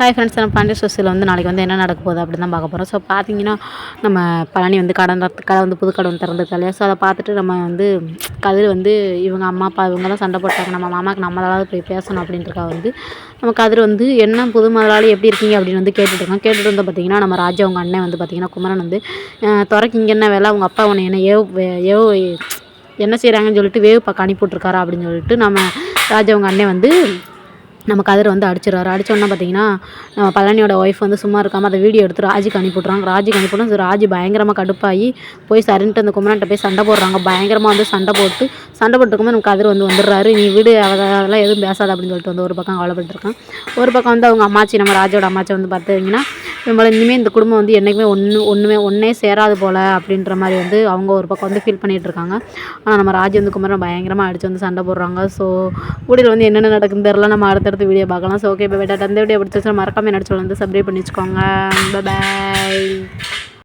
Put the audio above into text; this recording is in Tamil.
ஹாய் ஃப்ரெண்ட்ஸ், நம்ம பாண்டிய சொசைட்டியில் வந்து நாளைக்கு வந்து என்ன நடக்க போகுது அப்படின்னு தான் பார்க்க போகிறோம். ஸோ பார்த்தீங்கன்னா, நம்ம பழனி வந்து கடை வந்து புது கடை வந்து திறந்துருக்கு இல்லையா. ஸோ அதை பார்த்துட்டு நம்ம வந்து கதிர் வந்து இவங்க அம்மா அப்பா இவங்கெல்லாம் சண்டை போட்டாங்க, நம்ம மாமாவுக்கு நம்மளால் போய் பேசணும் அப்படின்றக்காக வந்து நம்ம கதிர் வந்து என்ன புது முதலாளி எப்படி இருக்கீங்க அப்படின்னு வந்து கேட்டுட்ருக்கோம். கேட்டுட்டு வந்து பார்த்திங்கன்னா, நம்ம ராஜா அவங்க அண்ணன் வந்து பார்த்திங்கன்னா குமரன் வந்து துறைக்கு இங்கே என்ன வேலை, அவங்க அப்பா உன்னை என்ன ஏவ் என்ன செய்கிறாங்கன்னு சொல்லிட்டு வேவு பார்க்க அனுப்பிவிட்ருக்காரா அப்படின்னு சொல்லிட்டு நம்ம ராஜா அவங்க அண்ணன் வந்து நம்ம கதிரை வந்து அடிச்சிடறாரு. அடித்தோன்னா பார்த்தீங்கன்னா, நம்ம பழனியோட ஒய்ஃப் வந்து சும்மா இருக்காமல் அதை வீடியோ எடுத்து ராஜிக்கு அனுப்பிவிட்றாங்க. ராஜிக்கு அனுப்பிவிடும் ராஜி பயங்கரமாக கடுப்பாகி போய் சரின்ட்டு அந்த குமரன்ட்ட போய் சண்டை போடுறாங்க. பயங்கரமாக வந்து சண்டை போட்டுருக்கும்போது நம்ம கதிர் வந்து வந்துடுறாரு. நீ வீடு அதெல்லாம் எதுவும் பேசாத அப்படின்னு சொல்லிட்டு வந்து ஒரு பக்கம் கவலைப்பட்டுருக்கான். ஒரு பக்கம் வந்து அவங்க அம்மாச்சி, நம்ம ராஜோட அம்மாச்சி வந்து பார்த்தீங்கன்னா, இனிமேல் இந்த குடும்பம் வந்து என்றைக்குமே ஒன்றே சேராது போல் அப்படின்ற மாதிரி வந்து அவங்க ஒரு பக்கம் வந்து ஃபீல் பண்ணிகிட்ருக்காங்க. ஆனால் நம்ம ராஜி வந்து குமரன் பயங்கரமாக அடித்து வந்து சண்டை போடுறாங்க. ஸோ வீடியோவில் வந்து என்னென்ன நடக்குதுன்னு தெரில, நம்ம அடுத்தடுத்த வீடியோ பார்க்கலாம். ஸோ ஓகே, இப்போ அந்த வீடியோ பிடிச்சிருந்தா மறக்காமல் என்ன வந்து சப்ஸ்கிரைப் பண்ணி வச்சுக்கோங்க. பாய்.